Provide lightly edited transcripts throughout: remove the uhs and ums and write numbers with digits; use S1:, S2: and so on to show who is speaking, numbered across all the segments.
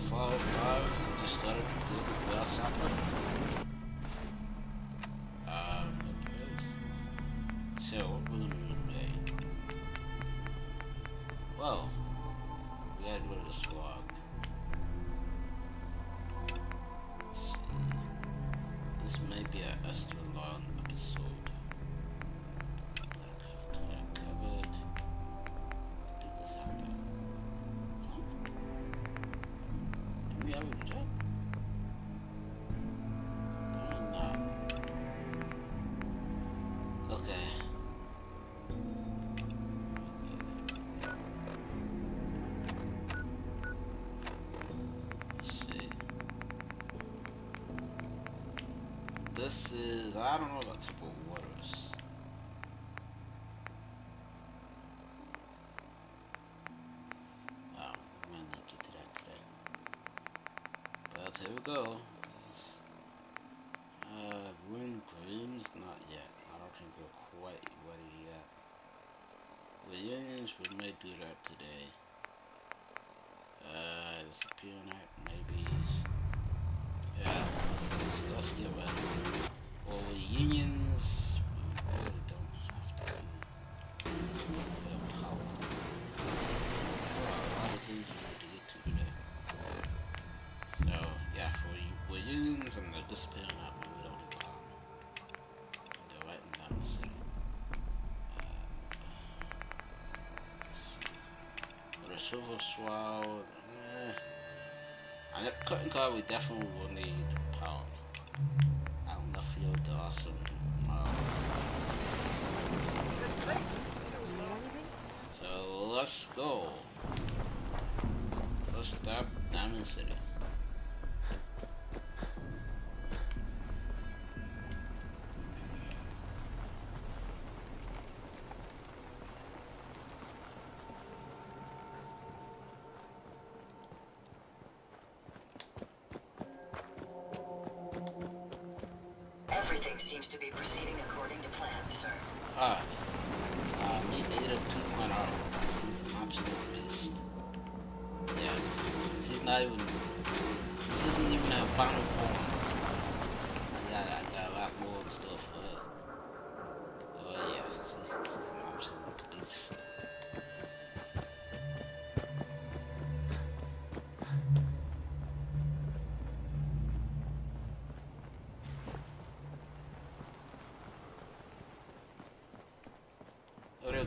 S1: 455 just started good without stopping. So what we're gonna do today? Well, we gotta go to the swag. Let's see. This may be an extra long episode. Covered. Do this out there. Did we have a job? No. Okay. This is, I don't know about type of waters. We might not get to that today. But here we go. Room creams, not yet. I don't think we're quite ready yet. Reunions, we may do that today. Disappearing act, maybe. Yeah, so let's get ready. For reunions, we really don't have to. Power. There are a lot of things we need to get to today. So, yeah, for reunions and the disappearing act, we really don't have power. And they're right in down the city. Let's see. For the silver sword, and the cutting card, we definitely will need power. I don't know if you're the awesome.
S2: This place is
S1: So let's go. First stop, Diamond City.
S3: Everything seems to be proceeding according to plan, sir.
S1: Alright. Meet Ada 2.0. She's an absolute beast. Yes. She's not even. This isn't even her final form. I got a lot more in store for her. Oh, yeah. She's an absolute beast.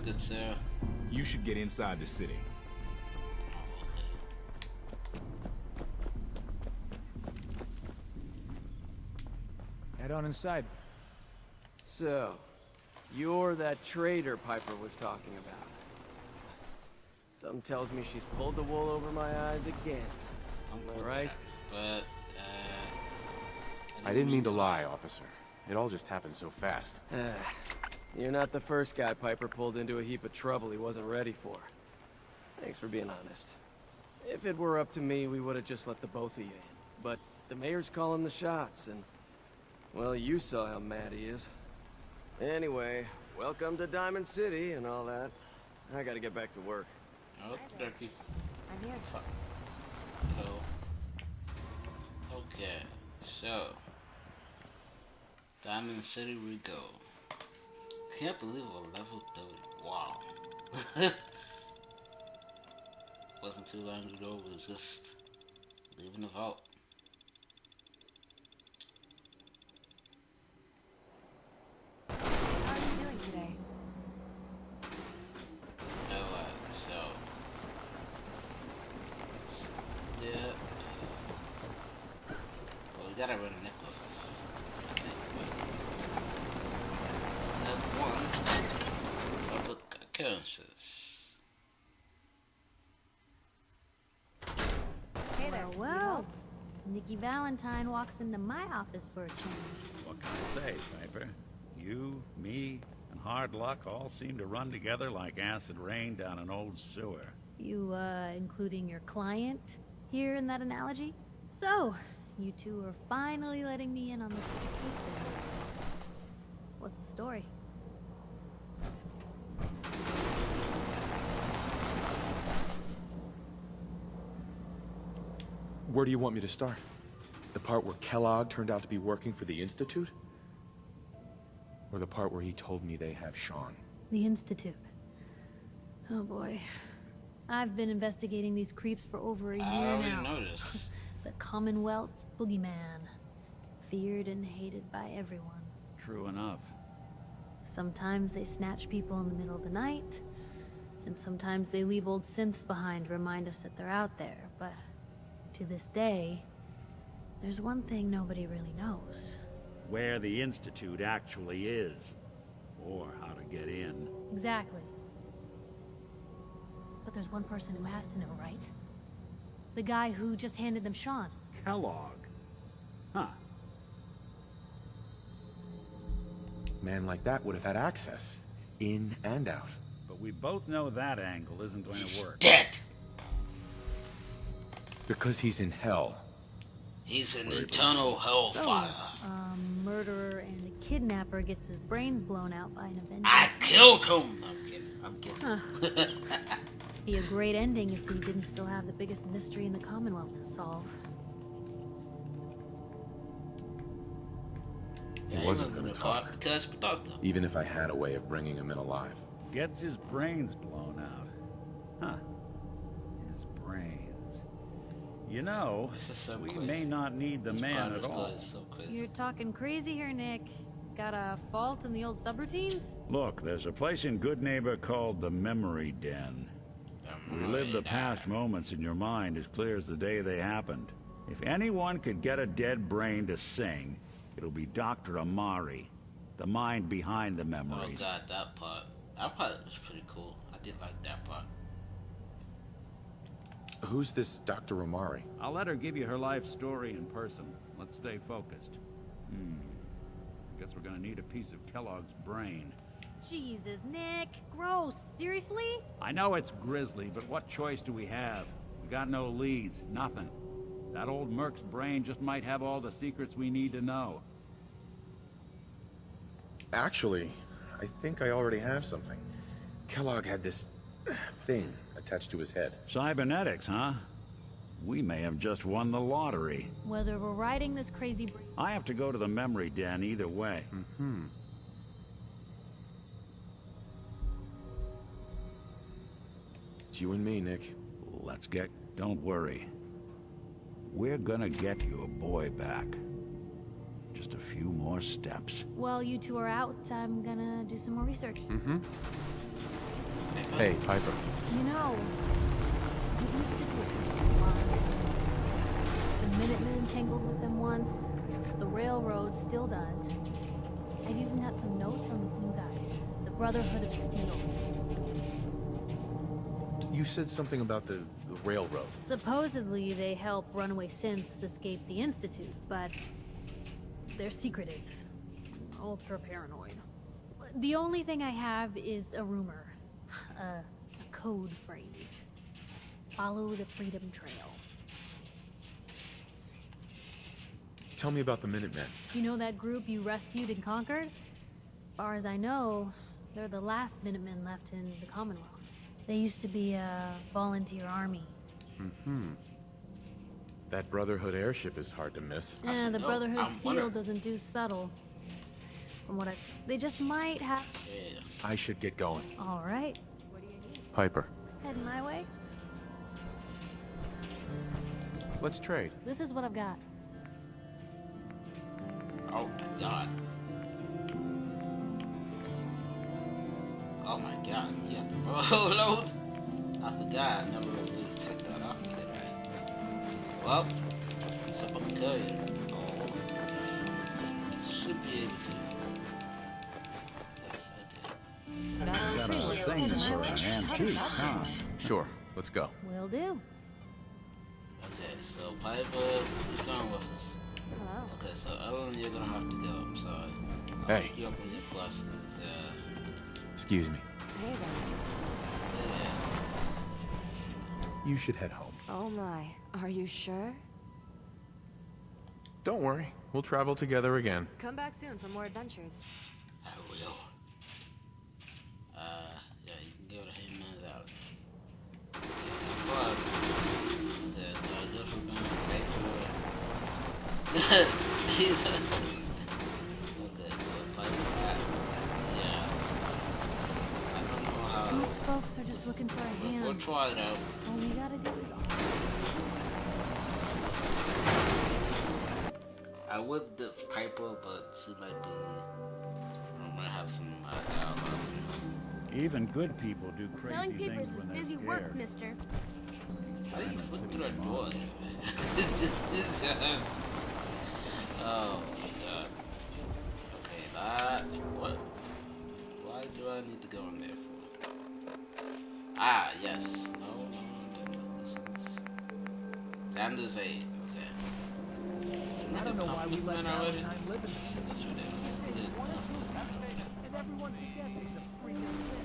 S1: Good, sir.
S4: You should get inside the city.
S5: Head on inside. So, you're that traitor Piper was talking about. Something tells me she's pulled the wool over my eyes again. Am I right?
S1: But,
S6: I didn't mean to lie, officer. It all just happened so fast.
S5: You're not the first guy Piper pulled into a heap of trouble he wasn't ready for. Thanks for being honest. If it were up to me, we would have just let the both of you in. But the mayor's calling the shots, and... well, you saw how mad he is. Anyway, welcome to Diamond City and all that. I gotta get back to work.
S1: okay.
S2: I'm here.
S1: Hello. Okay, so... Diamond City we go. Can't believe we're level 30. Wow. Wasn't too long ago, we was just leaving the vault.
S2: How are you doing today?
S1: Alright, so... yeah. Well, we gotta run Nick with us. I think. Public occurrences.
S2: Hey there.
S7: Well, Nikki Valentine walks into my office for a change.
S8: What can I say, Piper? You, me, and hard luck all seem to run together like acid rain down an old sewer.
S7: You, including your client here in that analogy? So, you two are finally letting me in on this case of yours. What's the story?
S9: Where do you want me to start? The part where Kellogg turned out to be working for the Institute? Or the part where he told me they have Sean?
S7: The Institute. Oh boy. I've been investigating these creeps for over a year
S1: I already
S7: now.
S1: noticed.
S7: The Commonwealth's boogeyman. Feared and hated by everyone.
S8: True enough.
S7: Sometimes they snatch people in the middle of the night, and sometimes they leave old synths behind to remind us that they're out there, but to this day, there's one thing nobody really knows.
S8: Where the Institute actually is. Or how to get in.
S7: Exactly. But there's one person who has to know, right? The guy who just handed them Sean.
S8: Kellogg. Huh.
S9: Man like that would have had access. In and out.
S8: But we both know that angle isn't going to work.
S1: Dead.
S9: Because he's in hell.
S1: He's an eternal hellfire.
S7: Murderer and a kidnapper gets his brains blown out by an Avenger.
S1: I killed him. I'm kidding.
S7: Be a great ending if we didn't still have the biggest mystery in the Commonwealth to solve.
S9: He wasn't going to talk.
S1: Because Bethesda.
S9: Even if I had a way of bringing him in alive.
S8: Gets his brains blown out. Huh. His brains. You know,
S1: This is so
S8: we
S1: crazy.
S8: may not need the
S1: This
S8: man
S1: part of
S8: at
S1: the story
S8: all.
S1: is so crazy.
S7: You're talking crazy here, Nick. Got a fault in the old subroutines?
S8: Look, there's a place in Good Neighbor called the Memory Den. Relive the past moments in your mind as clear as the day they happened. If anyone could get a dead brain to sing, it'll be Dr. Amari, the mind behind the
S1: Oh
S8: memories.
S1: god, that part. That part was pretty cool. I did like that part.
S9: Who's this Dr. Amari?
S8: I'll let her give you her life story in person. Let's stay focused. Guess we're gonna need a piece of Kellogg's brain.
S7: Jesus, Nick. Gross. Seriously?
S8: I know it's grisly, but what choice do we have? We got no leads, nothing. That old Merc's brain just might have all the secrets we need to know.
S9: Actually, I think I already have something. Kellogg had this thing attached to his head.
S8: Cybernetics, huh? We may have just won the lottery.
S7: Whether we're riding this crazy
S8: I have to go to the memory den either way.
S9: It's you and me, Nick.
S8: Let's get... Don't worry. We're gonna get your boy back. Just a few more steps.
S7: While you two are out, I'm gonna do some more research.
S9: Hey, Piper.
S7: You know, the Institute has a lot of things. The Minutemen tangled with them once. The Railroad still does. I've even got some notes on these new guys. The Brotherhood of Steel.
S9: You said something about the railroad.
S7: Supposedly, they help runaway synths escape the Institute, but they're secretive. Ultra paranoid. The only thing I have is a rumor. A code phrase. Follow the Freedom Trail.
S9: Tell me about the Minutemen.
S7: You know that group you rescued and conquered? Far as I know, they're the last Minutemen left in the Commonwealth. They used to be a volunteer army.
S9: That Brotherhood airship is hard to miss.
S7: Yeah, the
S1: no,
S7: Brotherhood of
S1: I'm
S7: Steel
S1: wondering.
S7: doesn't do subtle. From what they just might have...
S1: Yeah.
S9: I should get going.
S7: All right,
S9: Piper,
S7: heading my way.
S9: let's trade.
S7: This is what I've got.
S1: Oh my god. Oh my god. You have to reload? I forgot. I never really took that off either, right? Well, it's up on the courier. Oh. Should be able to. Yes, I did.
S8: Got a thing for an antique, huh?
S9: Sure, let's go.
S7: Will do.
S1: Okay, so Piper is going with us.
S7: Hello.
S1: Okay, so Ellen, you're gonna have to go. I'm sorry. I'll
S9: Hey.
S1: pick you up in your clusters.
S9: Excuse me.
S2: Hey there.
S1: Yeah.
S9: You should head home.
S2: Oh my. Are you sure?
S9: Don't worry, we'll travel together again.
S2: Come back soon for more adventures.
S1: I will. Yeah, you can go to Hitman's out. Fuck. Okay, I guess we're going back He's okay, so Piper, yeah. I don't know how.
S7: Most folks are just looking for a hand.
S1: We'll try it out.
S7: All we gotta do is.
S1: I would this Piper, but she might be. I might have some dialogue.
S8: Even good people do crazy
S10: Selling papers
S8: things
S10: is
S8: when they're
S10: busy
S8: scared.
S10: work, mister.
S1: How do you flip through that door? Oh my god. Okay, that. What? Why do I need to go in there for? Ah, yes. No, didn't know this. Xander's aid. Okay.
S11: I don't know why we let
S1: already.
S11: Valentine live in this city.
S1: That's what it
S11: He
S1: was.
S11: says one or two and everyone forgets he's a freaking sin.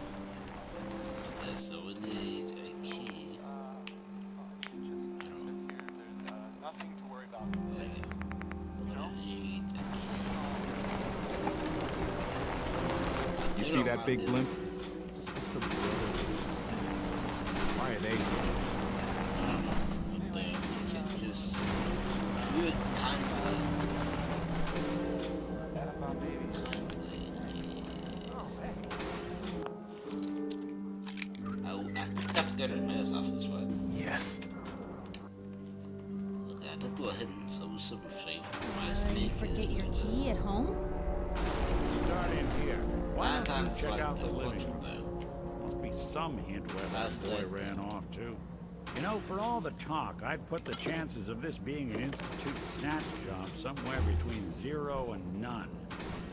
S1: Okay, so we need a key.
S12: Nothing to worry about.
S1: Right. We're gonna need a key.
S6: You see that big blimp? It's the Brotherhood of Steel. Why are they here?
S1: There, you can just do it time delay. Time delay. I think I have to go to the mayor's office, right?
S6: Yes.
S1: Okay, I think we're hidden, so we should be safe. My
S7: You
S1: snake
S7: forget
S1: is
S7: your key at home?
S8: Start in here. Why don't you
S1: times
S8: check
S1: like
S8: out the
S1: that
S8: living
S1: much
S8: room?
S1: there.
S8: Must be some hint where
S1: That's
S8: that boy
S1: the-
S8: ran off to. You know, for all the talk, I'd put the chances of this being an Institute snatch job somewhere between 0 and none.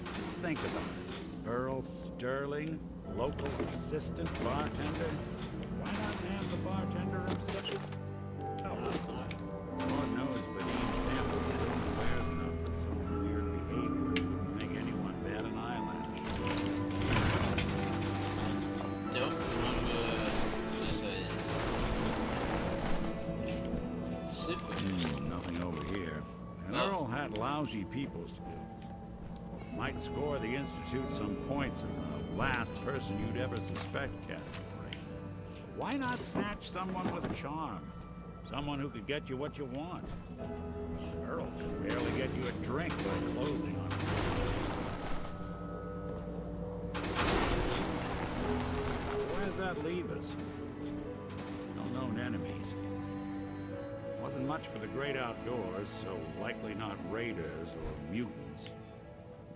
S8: Just think about it. Earl Sterling, local assistant bartender. Why not have the bartender himself? Oh, Lord knows, but he sampled his own wares enough that some weird behavior wouldn't make anyone bat an eyelash.
S1: Don't remember there's a secret.
S8: Nothing over here. Earl had lousy people skills. Might score the Institute some points in the last person you'd ever suspect category. Why not snatch someone with charm? Someone who could get you what you want. Earl can barely get you a drink by closing on him. Where does that leave us? No known enemies. Wasn't much for the great outdoors, so likely not raiders or mutants.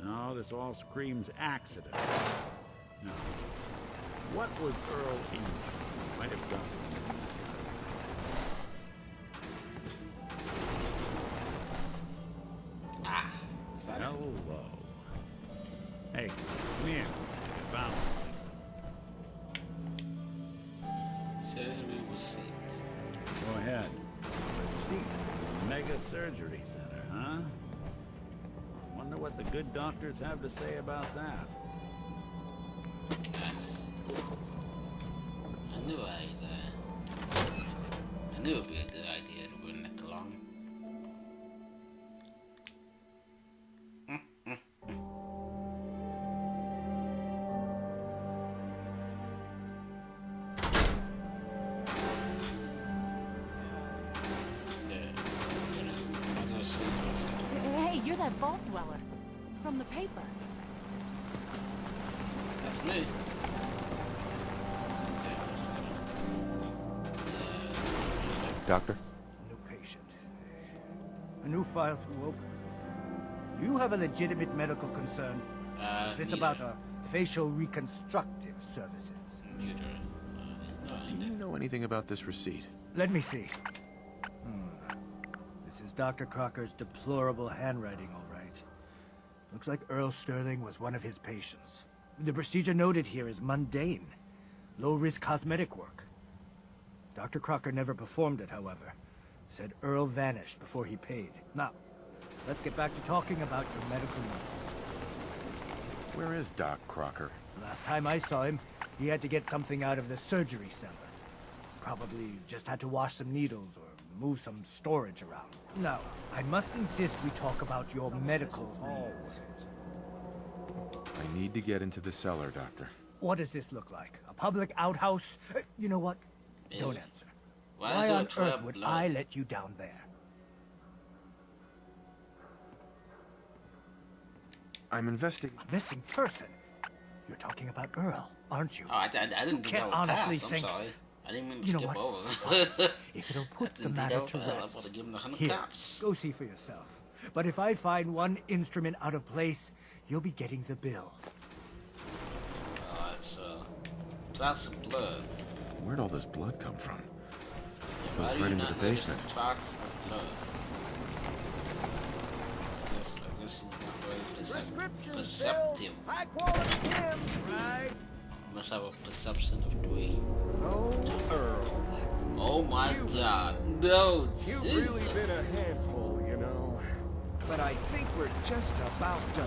S8: No, this all screams accident. Now, what was Earl into? Might have gotten him in this kind of. Hello. Hey, come here. I found something.
S1: Says we will see.
S8: Go ahead. Receipt. Mega Surgery Center, huh? Wonder what the good doctors have to say about that.
S1: Yes. I knew I knew it'd be a good idea to bring Nick along.
S10: Hey, you're that vault dweller from the paper.
S1: That's me.
S6: Doctor?
S11: New patient. A new file to open. Do you have a legitimate medical concern? Is this about facial reconstructive services?
S6: Do you know anything about this receipt?
S11: Let me see. This is Dr. Crocker's deplorable handwriting, all right. Looks like Earl Sterling was one of his patients. The procedure noted here is mundane. Low-risk cosmetic work. Dr. Crocker never performed it, however. Said Earl vanished before he paid. Now, let's get back to talking about your medical needs.
S6: Where is Doc Crocker?
S11: Last time I saw him, he had to get something out of the surgery cellar. Probably just had to wash some needles or move some storage around. Now, I must insist we talk about your medical needs.
S6: I need to get into the cellar, Doctor.
S11: What does this look like? A public outhouse? You know what? Don't answer.
S1: Why
S11: Why
S1: is there
S11: on
S1: a trail
S11: earth
S1: of
S11: would
S1: blood?
S11: I let you down there?
S9: I'm investigating.
S11: A missing person? You're talking about Earl, aren't you?
S1: Oh, I didn't do
S11: Can't
S1: that one
S11: honestly
S1: pass. I'm
S11: think.
S1: sorry. I didn't mean to
S11: You know
S1: skip
S11: what?
S1: over.
S11: If it'll put the
S1: didn't do
S11: matter
S1: that
S11: to
S1: one pass.
S11: rest,
S1: I would have given the 100
S11: here,
S1: cops.
S11: go see for yourself. But if I find one instrument out of place, you'll be getting the bill.
S1: Alright, so drops of blood.
S9: Where'd all this blood come from?
S1: Why
S9: Goes
S1: do you
S9: right into
S1: not
S9: the basement.
S1: notice drops of blood? I guess he's not very perceptive.
S13: High quality hymns, right?
S1: Must have a perception of 3.
S13: Oh, Earl.
S1: Oh my god. No,
S13: You've
S1: Jesus.
S13: really been a handful, you know. But I think we're just about done.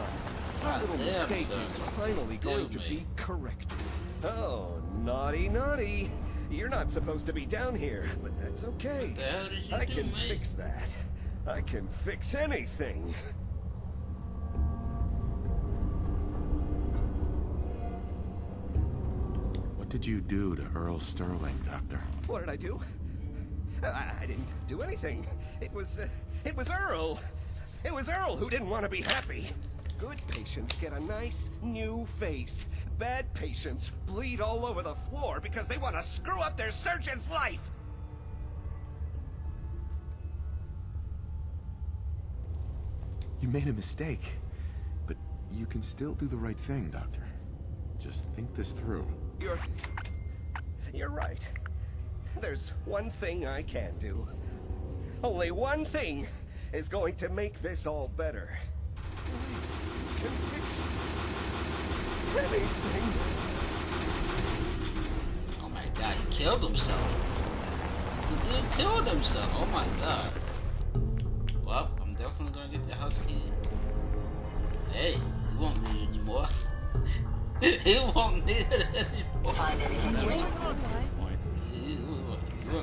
S13: Our
S1: God
S13: little
S1: damn,
S13: mistake
S1: son.
S13: is finally going to be corrected. Oh, naughty, naughty. You're not supposed to be down here, but that's okay.
S1: What the hell did you
S13: I
S1: do,
S13: can
S1: mate?
S13: fix that. I can fix anything.
S9: What did you do to Earl Sterling, Doctor?
S13: What did I do? I didn't do anything. It was Earl. It was Earl who didn't want to be happy. Good patients get a nice new face. Bad patients bleed all over the floor because they want to screw up their surgeon's life.
S9: You made a mistake, but you can still do the right thing, Doctor. Just think this through.
S13: You're right. There's one thing I can do. Only one thing is going to make this all better. I can fix anything.
S1: Oh my god, he killed himself. The dude killed himself. Oh my god. Well, I'm definitely gonna get the house key. Hey, he won't need it anymore. He won't need it anymore.
S3: Find anything useful.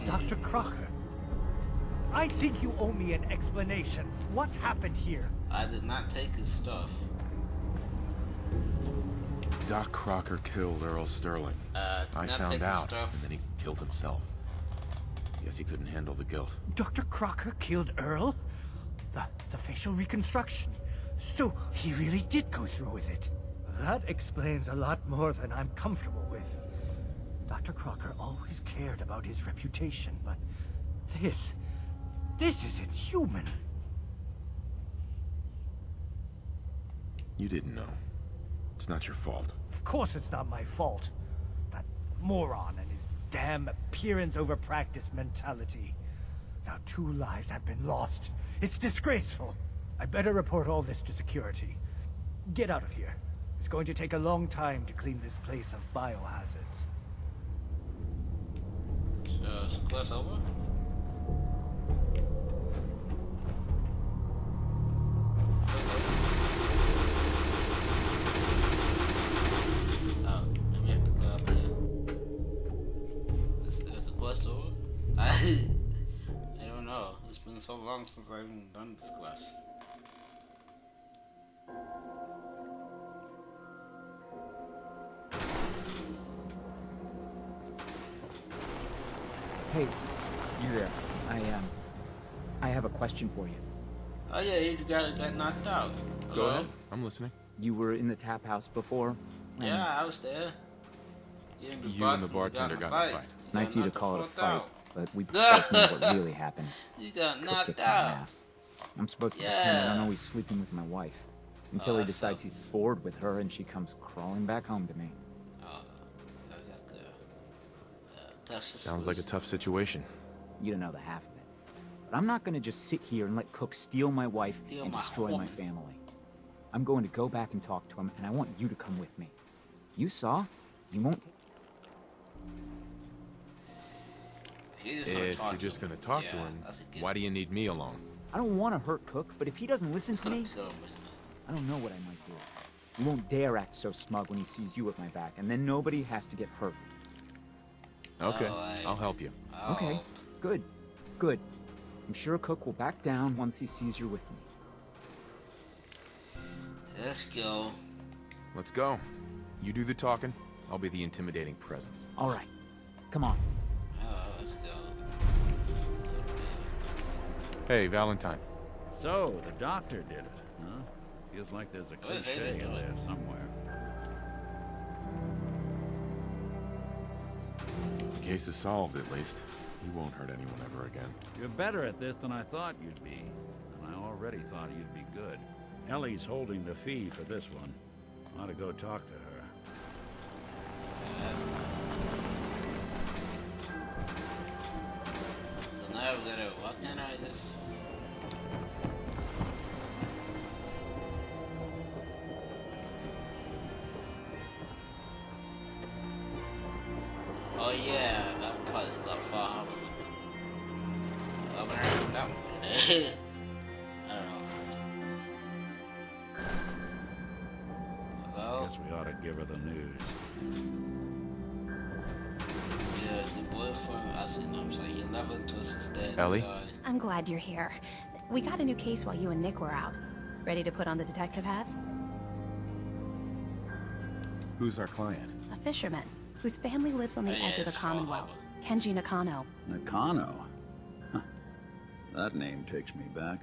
S11: Dr. Crocker, I think you owe me an explanation. What happened here?
S1: I did not take his stuff.
S9: Doc Crocker killed Earl Sterling.
S1: Did
S9: I
S1: not
S9: found
S1: take his
S9: out,
S1: stuff.
S9: and then he killed himself. Guess he couldn't handle the guilt.
S11: Dr. Crocker killed Earl? The facial reconstruction. So he really did go through with it. That explains a lot more than I'm comfortable with. Dr. Crocker always cared about his reputation, but this isn't human.
S9: You didn't know. It's not your fault.
S11: Of course it's not my fault. That moron and his damn appearance over practice mentality. Now 2 lives have been lost. It's disgraceful. I better report all this to security. Get out of here. It's going to take a long time to clean this place of biohazards.
S1: So, is class over? Oh, maybe I have to go up there. Is the quest over? I don't know. It's been so long since I've even done this quest.
S14: Hey, you're there. I have a question for you.
S1: Oh yeah, you got knocked out.
S9: Go
S1: Hello?
S9: ahead. I'm listening.
S14: You were in the tap house before?
S1: Yeah, I was there.
S9: You and the bartender got in a fight.
S14: Nice of you to call it a
S1: fuck
S14: fight,
S1: out.
S14: but we both know what really happened.
S1: You got
S14: Cook
S1: knocked
S14: kicked my
S1: out.
S14: ass. I'm supposed to pretend I don't
S1: Yeah.
S14: know he's sleeping with my wife. Until
S1: Oh,
S14: he
S1: that
S14: decides he's
S1: sucks.
S14: bored with her and she comes crawling back home to me.
S9: Sounds like a tough situation.
S14: You don't know the half of it. But I'm not gonna just sit here and let Cook steal my wife
S1: Steal
S14: and
S1: my
S14: destroy my
S1: woman.
S14: family. I'm going to go back and talk to him, and I want you to come with me. You saw? He won't.
S9: If you're just gonna talk to him, why do you need me along?
S14: I don't want to hurt Cook, but if he doesn't listen to me, I don't know what I might do. He won't dare act so smug when he sees you at my back, and then nobody has to get hurt.
S9: Okay, I'll help you.
S14: Okay, good, good. I'm sure Cook will back down once he sees you're with me.
S1: Let's go.
S9: Let's go. You do the talking, I'll be the intimidating presence.
S14: All right, come on.
S1: Let's go.
S9: Hey, Valentine.
S6: So, the doctor did it, huh?
S8: Feels like there's a
S1: What is
S8: cliche
S1: it
S8: in
S1: doing?
S8: there somewhere.
S9: The case is solved, at least. He won't hurt anyone ever again.
S8: You're better at this than I thought you'd be. And I already thought you'd be good. Ellie's holding the fee for this one. Ought to go talk to her.
S1: So now we gotta, what can I just... Oh yeah, that part is not far. Over there, that one. I don't know. Hello?
S8: Guess we ought to give her the news.
S1: Yeah, your boyfriend, I see, no, I'm sorry, your love interest is dead.
S9: Ellie?
S1: Sorry.
S10: I'm glad you're here. We got a new case while you and Nick were out. Ready to put on the detective hat?
S9: Who's our client?
S10: A fisherman whose family lives on the edge of the Commonwealth. Kenji Nakano.
S15: Nakano? Huh. That name takes me back.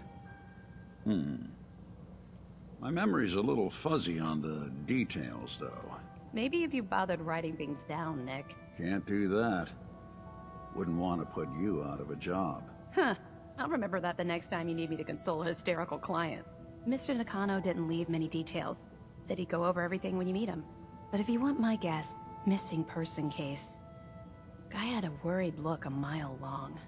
S15: My memory's a little fuzzy on the details, though.
S10: Maybe if you bothered writing things down, Nick.
S15: Can't do that. Wouldn't want to put you out of a job.
S10: Huh. I'll remember that the next time you need me to console a hysterical client. Mr. Nakano didn't leave many details. Said he'd go over everything when you meet him. But if you want my guess, missing person case. Guy had a worried look a mile long.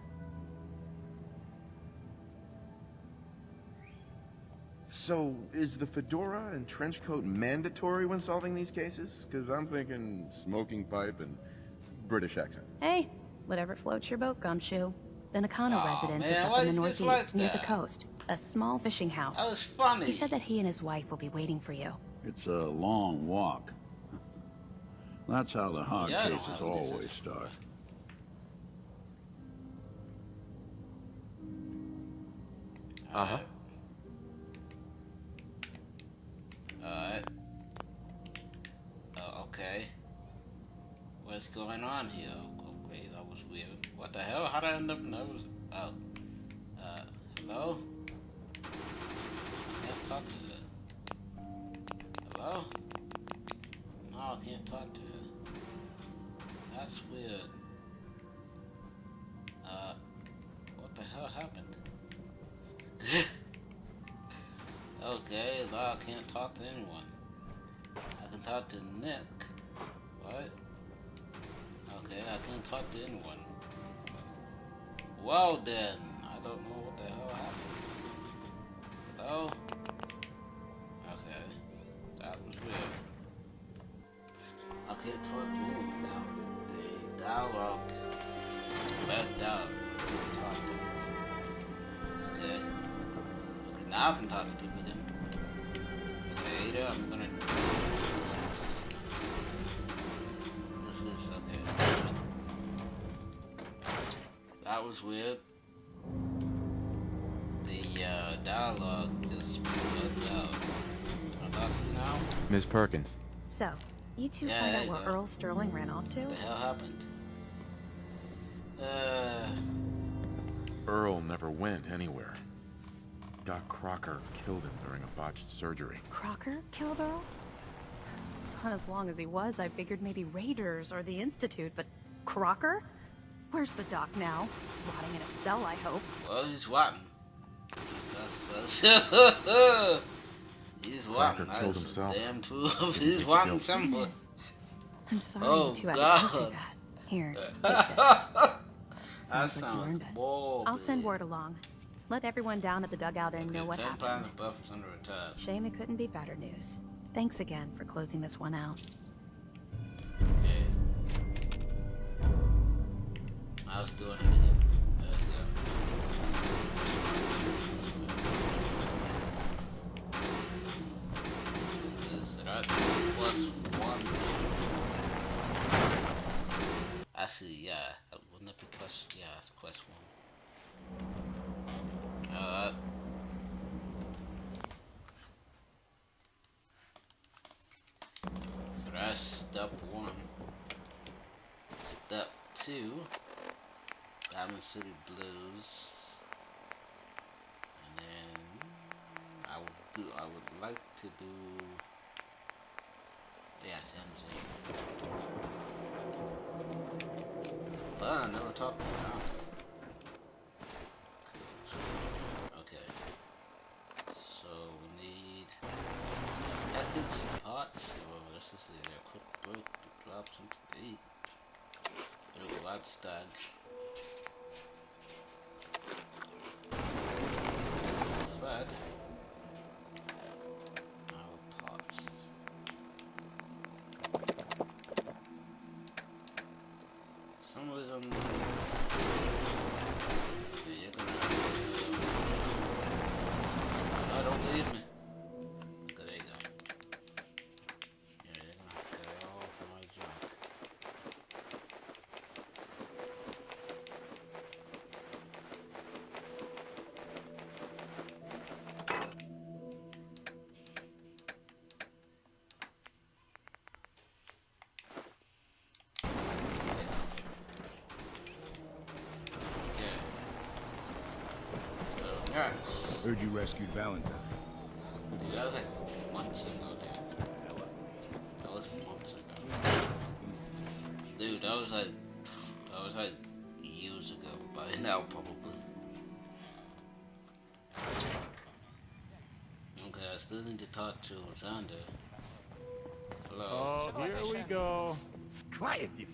S9: So, is the fedora and trench coat mandatory when solving these cases? Because I'm thinking smoking pipe and British accent.
S10: Hey, whatever floats your boat, Gumshoe. The Nakano residence is
S1: man,
S10: up
S1: why
S10: in the
S1: you just
S10: northeast,
S1: like
S10: near the
S1: that?
S10: coast. A small fishing house.
S1: That was funny.
S10: He said that he and his wife will be waiting for you.
S15: It's a long walk. That's how the hog
S1: Yeah, I don't
S15: cases
S1: have any
S15: always
S1: sense.
S15: start.
S9: Uh-huh.
S1: Alright. Okay. What's going on here? Okay, that was weird. What the hell? How did I end up nervous? Oh. Hello? I can't talk to her. Hello? No, I can't talk to her. That's weird. What the hell happened? Okay, now I can't talk to anyone. I can talk to Nick. What? Okay, I can't talk to anyone. Well then, I don't know what the hell happened. Hello? Okay, that was weird. I can't talk to anyone now. The dialogue backed out. Talk to me. Okay. Okay, now I can talk to people then. Okay, Ada, I'm gonna... This is okay. That was weird. The dialogue just bugged out. Can I talk to you now?
S9: Miss Perkins.
S10: So, you two
S1: Yeah,
S10: find
S1: there
S10: out
S1: you
S10: where
S1: go.
S10: Earl Sterling ran off to?
S1: What the hell happened?
S9: Earl never went anywhere. Doc Crocker killed him during a botched surgery.
S10: Crocker killed Earl? Not as long as he was, I figured maybe Raiders or the Institute, but Crocker? Where's the doc now? Rotting in a cell, I hope.
S1: Well, he's rotten. He's rotten.
S9: Crocker killed himself.
S1: Damn truth. He's rotten somewhere.
S10: Goodness. I'm sorry
S1: Oh,
S10: you two had to go through
S1: God.
S10: that. Here, take this.
S1: That
S10: Sounds like you
S1: sounds
S10: earned it.
S1: morbid.
S10: I'll send word along. Let everyone down at the dugout inn know what
S1: 10
S10: happened.
S1: pounds of buffers under attack.
S10: Shame it couldn't be better news. Thanks again for closing this one out.
S1: Okay. I was doing it again. There you go. Is that +1? Actually, yeah. Wouldn't it be plus? Yeah, it's +1. So that's step 1. Step 2, Diamond City Blues. And then I will would like to do. Yeah, TMZ. But I never talked to Tom. Okay. So we need methods, parts. Well, let's just say they're quick break to drop something to eat. Little white stag. Fred. Now parts. Some reason. Yeah, you're gonna. No, don't leave me. Okay, there you go. Yeah, you're gonna have to get all my junk. Yes.
S4: Heard you rescued Valentine.
S1: Dude, that was like months ago, dude. That was months ago. Dude, that was like years ago by now, probably. Okay, I still need to talk to Xander. Hello.
S6: Oh, here we go.
S11: Quiet, Yiffy.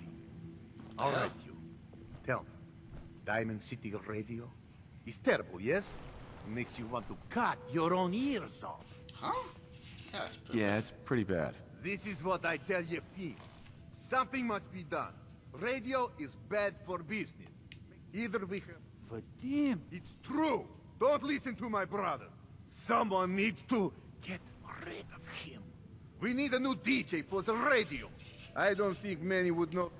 S11: All right, you. Tell me, Diamond City Radio is terrible, yes? Makes you want to cut your own ears off.
S1: Huh?
S9: Yeah, it's pretty bad.
S11: This is what I tell you, Fee. Something must be done. Radio is bad for business. Either we have...
S6: Vadim!
S11: It's true! Don't listen to my brother. Someone needs to get rid of him. We need a new DJ for the radio. I don't think many would know...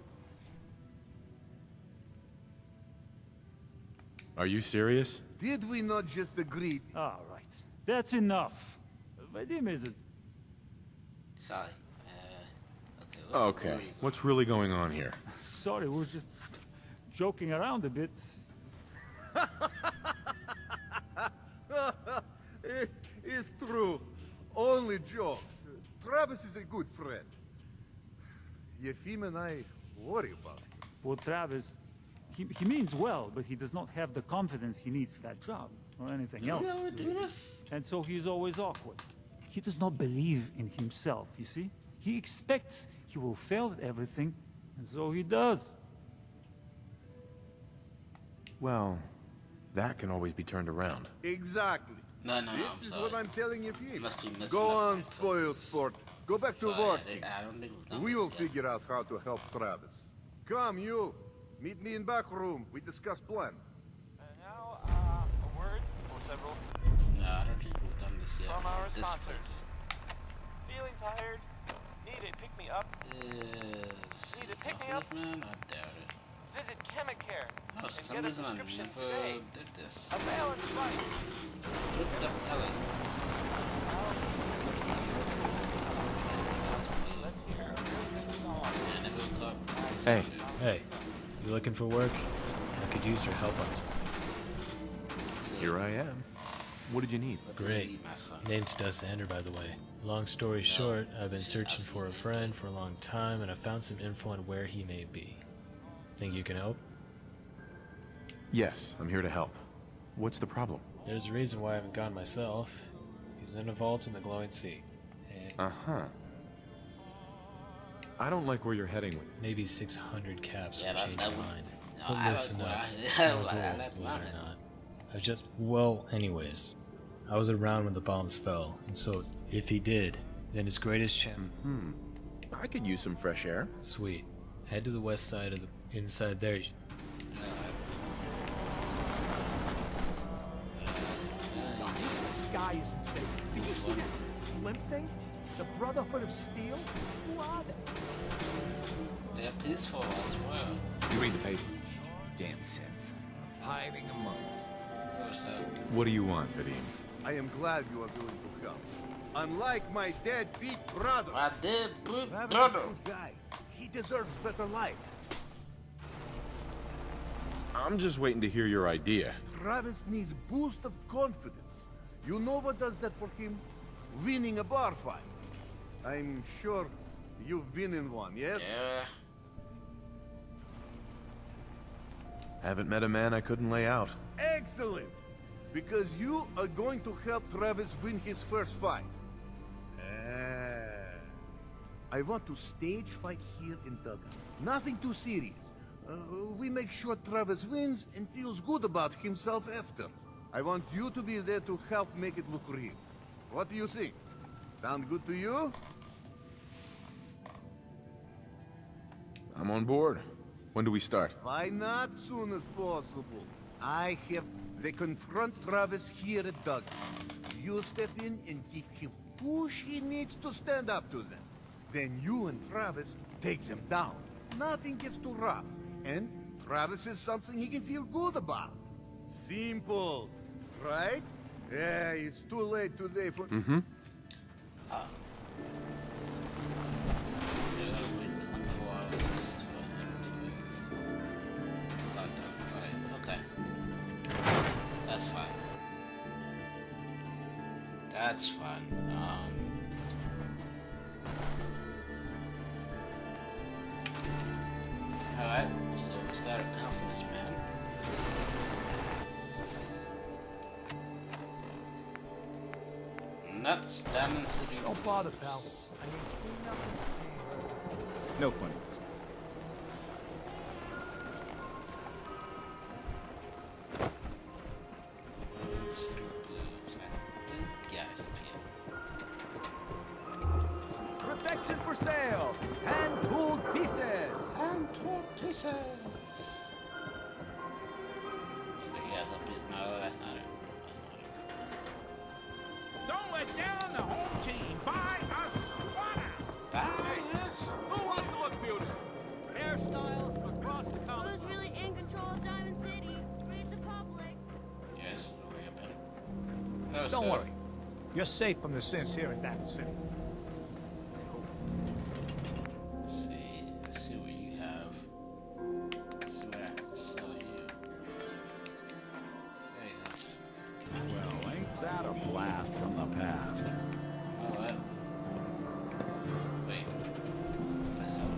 S9: Are you serious?
S11: Did we not just agree?
S6: All right. That's enough. Vadim isn't...
S1: Sorry.
S9: Okay. What's really going on here?
S6: Sorry, we're just joking around a bit.
S11: It's true. Only jokes. Travis is a good friend. Yefim and I worry about him.
S6: Well, Travis, he means well, but he does not have the confidence he needs for that job, or anything else. And so he's always awkward. He does not believe in himself, you see? He expects he will fail at everything, and so he does.
S9: Well, that can always be turned around.
S11: Exactly.
S1: No,
S11: This is what I'm telling you, Pete.
S1: Must be messing
S11: Go
S1: up
S11: on,
S1: my
S11: spoil sport. Go back to
S1: Sorry,
S11: work.
S1: I don't think we've done
S11: We
S1: this
S11: will
S1: yet.
S11: figure out how to help Travis. Come, you. Meet me in back room. We discuss plan.
S12: Now, a word or several
S1: No, I don't think we've done this yet.
S12: from our
S1: This
S12: sponsors. Feeling tired? Need a pick-me-up? Need a pick-me-up?
S1: Man, I doubt it.
S12: Visit Chemicare
S1: Oh, for
S12: and
S1: some
S12: get a
S1: reason I
S12: prescription
S1: never
S12: today.
S1: did this.
S12: A balanced life.
S1: What the hell?
S12: Let's hear a real good song.
S1: I never got.
S9: Hey.
S16: Hey, you looking for work? I could use your help on something.
S9: Here I am. What did you need?
S16: Great. Name's Sander, by the way. Long story short, I've been searching for a friend for a long time, and I found some info on where he may be. Think you can help?
S9: Yes, I'm here to help. What's the problem?
S16: There's a reason why I haven't gone myself. He's in a vault in the glowing sea. And
S9: Uh-huh. I don't like where you're heading with.
S16: maybe 600 caps
S1: Yeah,
S16: will change
S1: that
S16: your
S1: would-
S16: mind.
S1: no,
S16: But
S1: I
S16: listen
S1: like
S16: up.
S1: what I-
S16: It's
S1: I
S16: no
S1: like-
S16: goal,
S1: I like
S16: believe it or
S1: mine.
S16: not. Well, anyways. I was around when the bombs fell, and so if he did, then his greatest chance...
S9: I could use some fresh air.
S16: Sweet. Head to the west side of the... Inside there,
S6: The sky isn't safe. Did you see that blimp thing? The Brotherhood of Steel? Who are they?
S1: They're peaceful as well.
S9: You read the paper.
S4: Damn sense. Hiding among us.
S1: What's that?
S9: What do you want, Vadim?
S11: I am glad you are willing to come. Unlike my deadbeat brother.
S1: My dead
S11: Travis is a
S1: brother.
S11: good guy. He deserves better life.
S9: I'm just waiting to hear your idea.
S11: Travis needs boost of confidence.
S17: You know what does that for him? Winning a bar fight. I'm sure you've been in one, yes?
S1: Yeah.
S9: Haven't met a man I couldn't lay out.
S17: Excellent! Because you are going to help Travis win his first fight. I want to stage fight here in Dublin. Nothing too serious. We make sure Travis wins and feels good about himself after. I want you to be there to help make it look real. What do you think? Sound good to you?
S9: I'm on board. When do we start?
S17: Why not soon as possible? I have they confront Travis here at Douglas. You step in and give him push he needs to stand up to them. Then you and Travis take them down. Nothing gets too rough. And Travis is something he can feel good about. Simple, right? Yeah, it's too late today for...
S9: Mm-hmm.
S1: Okay. That's fine. That's fine. Alright, so we start a confidence, man. Not standing city.
S4: Don't bother, pal. I ain't seen nothing.
S14: No funny business.
S4: Protection for sale. Hand-tooled pieces.
S1: Hand-tooled pieces. Yeah, no, that's not it.
S18: Don't let down the home team. Buy a squatter. Who wants to look beautiful? Hairstyles across the collar.
S19: Who's really in control of Diamond City? Read the public.
S1: Yes, no,
S4: Don't worry. You're safe from the sins here in Diamond City.
S1: Let's see what you have. Let's see what I can sell you. There you go.
S8: Well, ain't that a blast from the past?
S1: Alright. Wait. What the hell?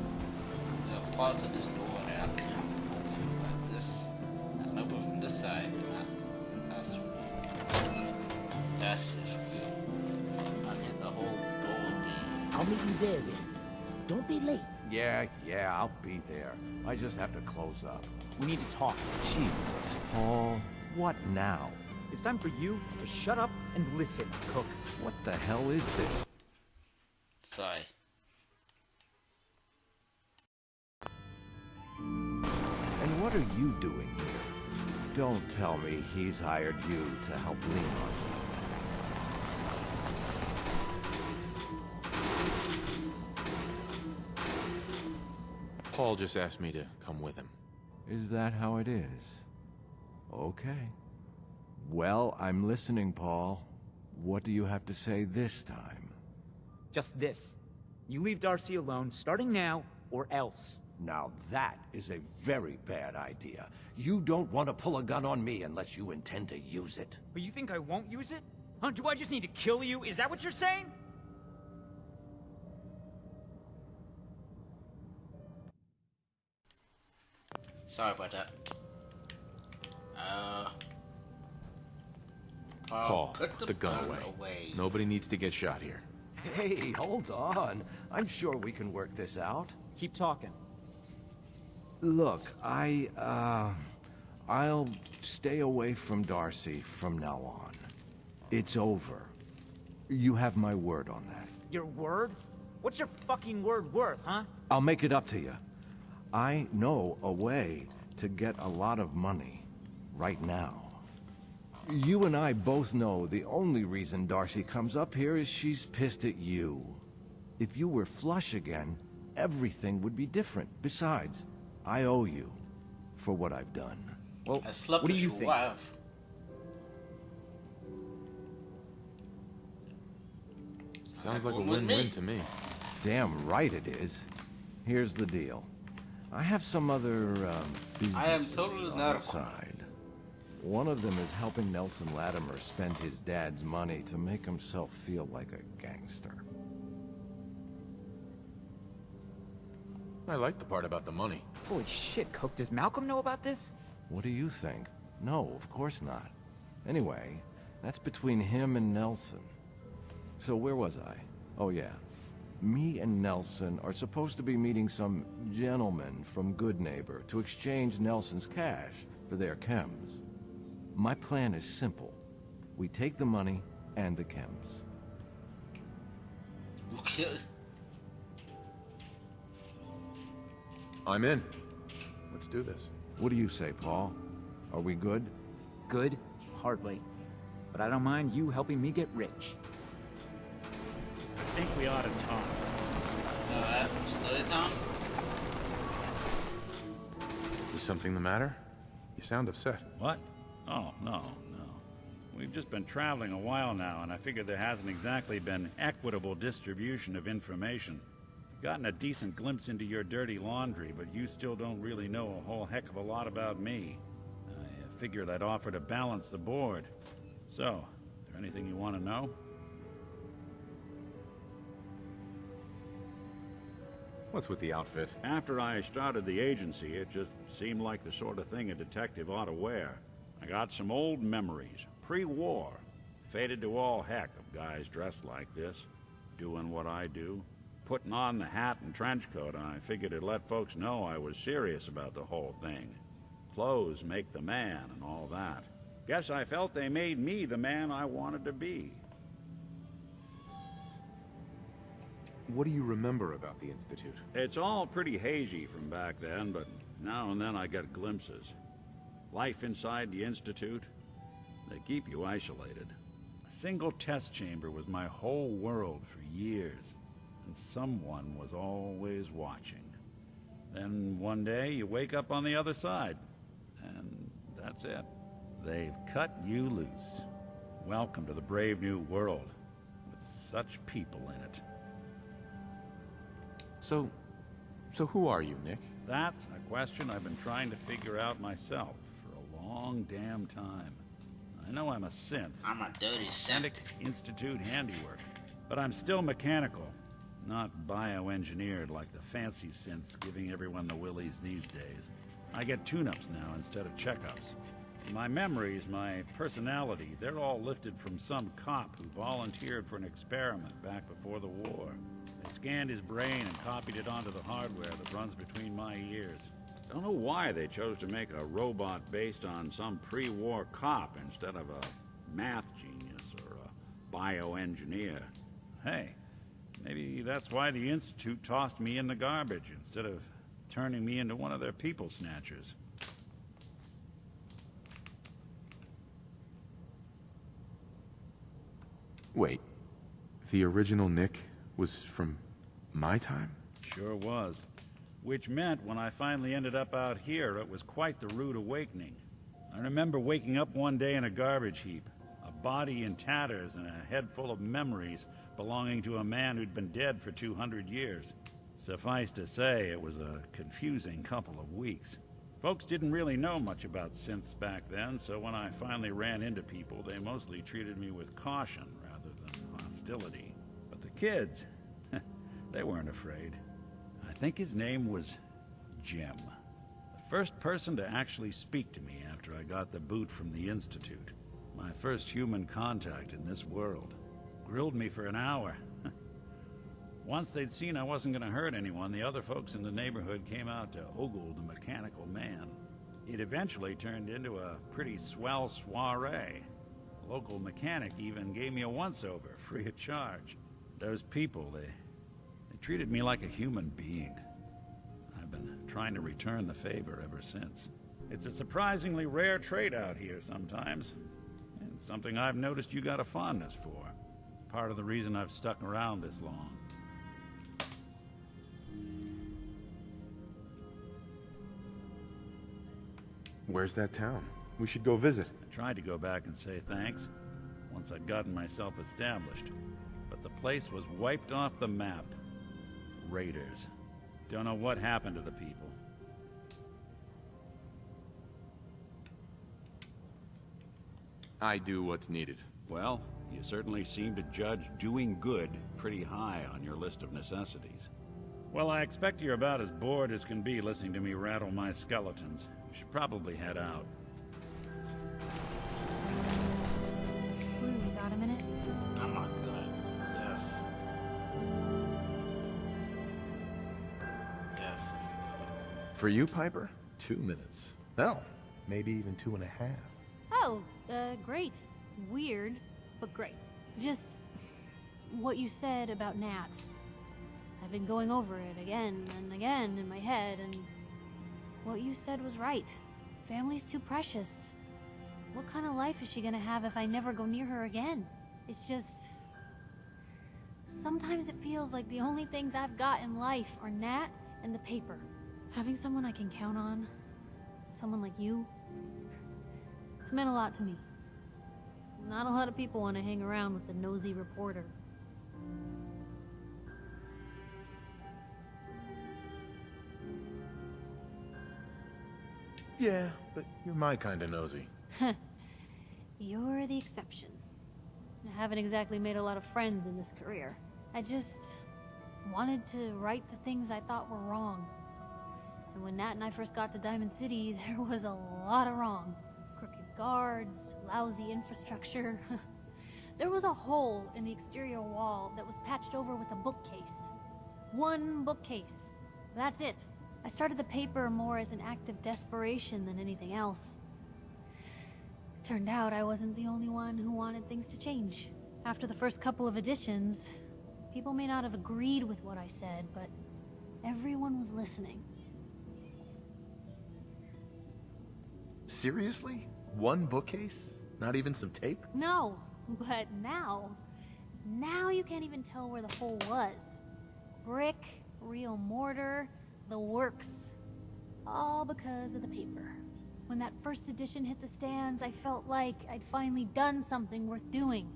S1: There are parts of this door that I can open like this. I can open from this side. That's just weird. I think the whole door will be...
S20: I'll meet you there then. Don't be late.
S21: Yeah, I'll be there. I just have to close up.
S14: We need to talk.
S21: Jesus, Paul. What now?
S14: It's time for you to shut up and listen, Cook.
S21: What the hell is this?
S1: Sorry.
S21: And what are you doing here? Don't tell me he's hired you to help lean on you.
S22: Paul just asked me to come with him.
S21: Is that how it is? Okay. Well, I'm listening, Paul. What do you have to say this time?
S14: Just this. You leave Darcy alone, starting now, or else.
S21: Now that is a very bad idea. You don't want to pull a gun on me unless you intend to use it.
S14: But you think I won't use it? Huh? Do I just need to kill you? Is that what you're saying?
S1: Sorry about that.
S22: Paul,
S1: put
S22: the gun away. Nobody needs to get shot here.
S21: Hey, hold on. I'm sure we can work this out.
S14: Keep talking.
S21: Look, I'll stay away from Darcy from now on. It's over. You have my word on that.
S14: Your word? What's your fucking word worth, huh?
S21: I'll make it up to you. I know a way to get a lot of money right now. You and I both know the only reason Darcy comes up here is she's pissed at you. If you were flush again, everything would be different. Besides, I owe you for what I've done.
S14: Well,
S1: I slept
S14: what do
S1: with
S14: you
S1: your
S14: think?
S1: wife.
S22: Sounds like a win-win to me.
S21: Damn right it is. Here's the deal. I have some other
S1: I am totally
S21: on
S1: not
S21: the
S1: a
S21: side. One of them is helping Nelson Latimer spend his dad's money to make himself feel like a gangster.
S22: I like the part about the money.
S14: Holy shit, Coke, does Malcolm know about this?
S21: What do you think? No, of course not. Anyway, that's between him and Nelson. So where was I? Oh yeah. Me and Nelson are supposed to be meeting some gentleman from Good Neighbor to exchange Nelson's cash for their chems. My plan is simple. We take the money and the chems.
S1: Okay.
S22: I'm in. Let's do this.
S21: What do you say, Paul? Are we good?
S14: Good? Hardly. But I don't mind you helping me get rich.
S6: I think we ought to talk.
S1: Slow down.
S22: Is something the matter? You sound upset.
S8: What? Oh, no. We've just been traveling a while now, and I figured there hasn't exactly been equitable distribution of information. I've gotten a decent glimpse into your dirty laundry, but you still don't really know a whole heck of a lot about me. I figured I'd offer to balance the board. So, is there anything you want to know?
S22: What's with the outfit?
S8: After I started the agency, it just seemed like the sort of thing a detective ought to wear. I got some old memories, pre-war. Faded to all heck of guys dressed like this, doing what I do. Putting on the hat and trench coat, and I figured it'd let folks know I was serious about the whole thing. Clothes make the man and all that. Guess I felt they made me the man I wanted to be.
S22: What do you remember about the Institute?
S8: It's all pretty hazy from back then, but now and then I get glimpses. Life inside the Institute, they keep you isolated. A single test chamber was my whole world for years, and someone was always watching. Then one day you wake up on the other side, and that's it. They've cut you loose. Welcome to the brave new world, with such people in it.
S22: So who are you, Nick?
S8: That's a question I've been trying to figure out myself for a long damn time. I know I'm a synth.
S1: I'm a dirty synth.
S8: Institute handiwork. But I'm still mechanical, not bioengineered like the fancy synths giving everyone the willies these days. I get tune-ups now instead of checkups. My memories, my personality, they're all lifted from some cop who volunteered for an experiment back before the war. They scanned his brain and copied it onto the hardware that runs between my ears. Don't know why they chose to make a robot based on some pre-war cop instead of a math genius or a bioengineer. Hey, maybe that's why the Institute tossed me in the garbage instead of turning me into one of their people snatchers.
S22: Wait, the original Nick was from my time?
S8: Sure was. Which meant when I finally ended up out here, it was quite the rude awakening. I remember waking up one day in a garbage heap, a body in tatters and a head full of memories belonging to a man who'd been dead for 200 years. Suffice to say, it was a confusing couple of weeks. Folks didn't really know much about synths back then, so when I finally ran into people, they mostly treated me with caution rather than hostility. But the kids, they weren't afraid. I think his name was Jim. The first person to actually speak to me after I got the boot from the Institute. My first human contact in this world. Grilled me for an hour. Once they'd seen I wasn't going to hurt anyone, the other folks in the neighborhood came out to ogle the mechanical man. It eventually turned into a pretty swell soiree. The local mechanic even gave me a once-over, free of charge. Those people, they treated me like a human being. I've been trying to return the favor ever since. It's a surprisingly rare trait out here sometimes, and something I've noticed you got a fondness for. Part of the reason I've stuck around this long.
S22: Where's that town? We should go visit.
S8: I tried to go back and say thanks, once I'd gotten myself established. But the place was wiped off the map. Raiders. Don't know what happened to the people.
S22: I do what's needed.
S15: Well, you certainly seem to judge doing good pretty high on your list of necessities. Well, I expect you're about as bored as can be listening to me rattle my skeletons. You should probably head out.
S7: You got a minute?
S1: Oh my god. Yes. Yes.
S9: For you, Piper, 2 minutes. Hell, maybe even 2.5.
S7: Oh, great. Weird, but great. Just what you said about Nat. I've been going over it again and again in my head, and what you said was right. Family's too precious. What kind of life is she gonna have if I never go near her again? It's just... sometimes it feels like the only things I've got in life are Nat and the paper. Having someone I can count on, someone like you, it's meant a lot to me. Not a lot of people want to hang around with the nosy reporter.
S9: Yeah, but you're my kind of nosy.
S7: You're the exception. I haven't exactly made a lot of friends in this career. I just wanted to right the things I thought were wrong. And when Nat and I first got to Diamond City, there was a lot of wrong. Crooked guards, lousy infrastructure. There was a hole in the exterior wall that was patched over with a bookcase. One bookcase. That's it. I started the paper more as an act of desperation than anything else. Turned out I wasn't the only one who wanted things to change. After the first couple of editions, people may not have agreed with what I said, but everyone was listening.
S9: Seriously? One bookcase? Not even some tape?
S7: No, but now you can't even tell where the hole was. Brick, real mortar, the works. All because of the paper. When that first edition hit the stands, I felt like I'd finally done something worth doing.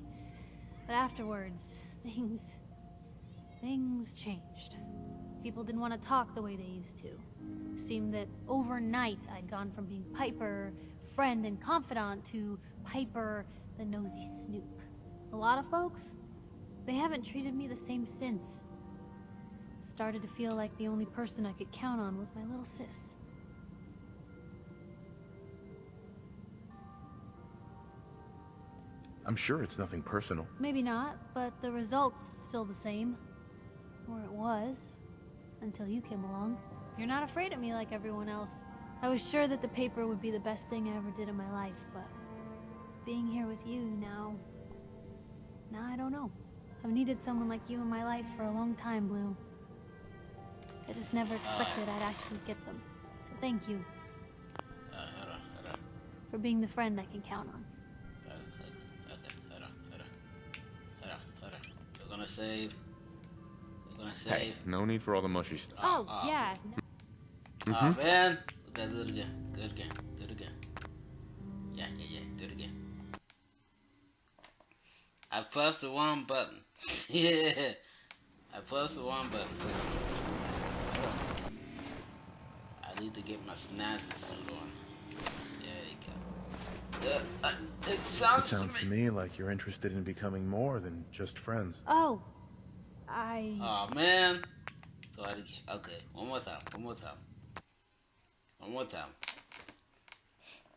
S7: But afterwards, things changed. People didn't want to talk the way they used to. It seemed that overnight I'd gone from being Piper, friend and confidant, to Piper, the nosy snoop. A lot of folks, they haven't treated me the same since. It started to feel like the only person I could count on was my little sis.
S9: I'm sure it's nothing personal.
S7: Maybe not, but the result's still the same. Or it was. Until you came along. You're not afraid of me like everyone else. I was sure that the paper would be the best thing I ever did in my life, but being here with you now I don't know. I've needed someone like you in my life for a long time, Blue. I just never expected I'd actually get them. So thank you. For being the friend I can count on.
S1: We're gonna save.
S22: Hey, no need for all the mushy stuff.
S7: Oh, yeah.
S1: Oh man. Okay, do it again. Do it again. Do it again. Yeah. Do it again. I pressed the wrong button. Yeah. I pressed the wrong button. I need to get my snazzy suit on. There you go. It sounds
S9: to me like you're interested in becoming more than just friends.
S7: Oh,
S1: oh man. Go ahead again. Okay, one more time.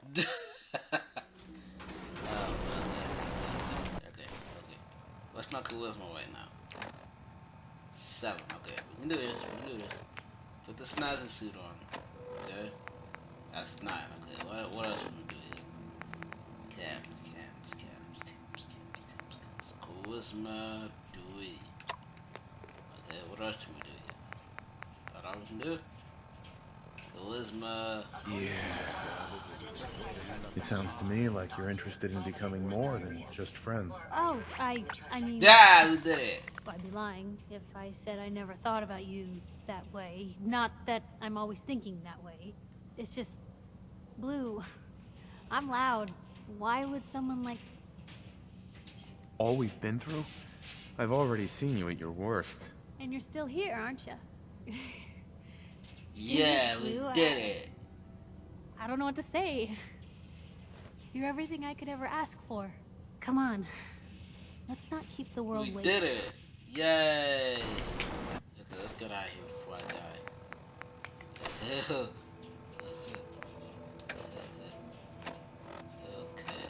S1: Okay. What's my charisma right now? 7. Okay, we can do this. Put the snazzy suit on. Okay, that's 9. Okay, what else we gonna do here? Cams. Charisma, Dewey. Okay, what else can we do here? What else we can do? Charisma.
S9: Yeah. It sounds to me like you're interested in becoming more than just friends.
S7: Oh, I mean...
S1: Yeah, we did it.
S7: I'd be lying if I said I never thought about you that way. Not that I'm always thinking that way. It's just... Blue. I'm loud. Why would someone like...
S9: All we've been through? I've already seen you at your worst.
S7: And you're still here, aren't you?
S1: Yeah, we did it.
S7: I don't know what to say. You're everything I could ever ask for. Come on. Let's not keep the world
S1: We
S7: waiting.
S1: did it! Yay! Okay, let's get out of here before I die. Okay.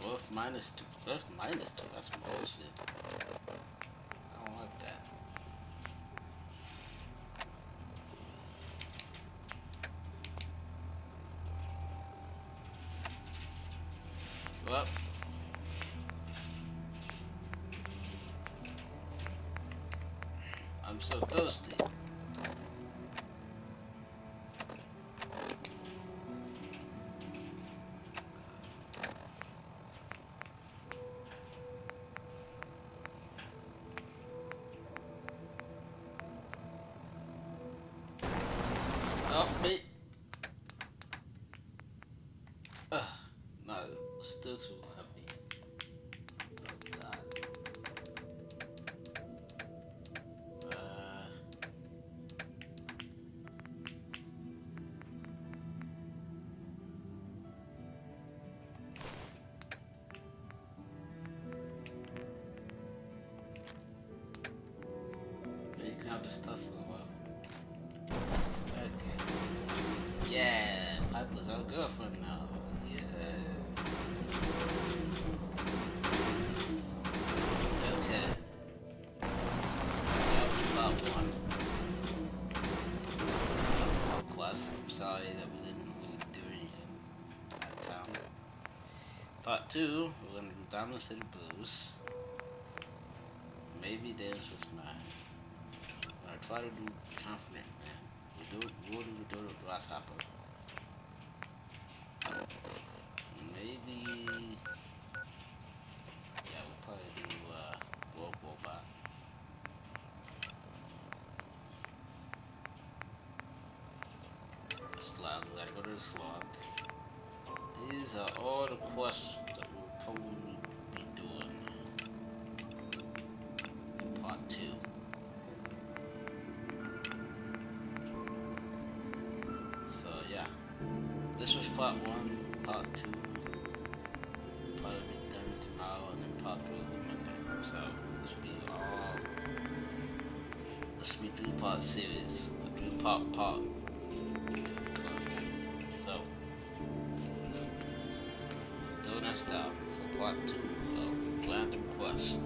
S1: Dwarf minus 2. First minus 2. That's bullshit. I don't like that. Well. I'm so thirsty. Oh, me. No, still too heavy. Oh, God. You can have the stuff for a while. Okay. Yeah, Piper's our girlfriend now. Yeah. Okay. That's about one. Quest. I'm sorry that we didn't really do anything that time. Part 2, we're gonna do Diamond City Blues. Maybe Dance with Mine. I try to do Confident Man. We'll do Grasshopper. Maybe. Yeah, we'll probably do Rogue Robot. Slug. We gotta go to the Slug. These are all the quests that we'll probably be doing in part 2. So yeah, this was part 1, part 2 probably be done tomorrow, and then part 3 will be Monday. So this will be all. This will be 3-part series, a 3-part part. So until next time for part 2 of Random Quest.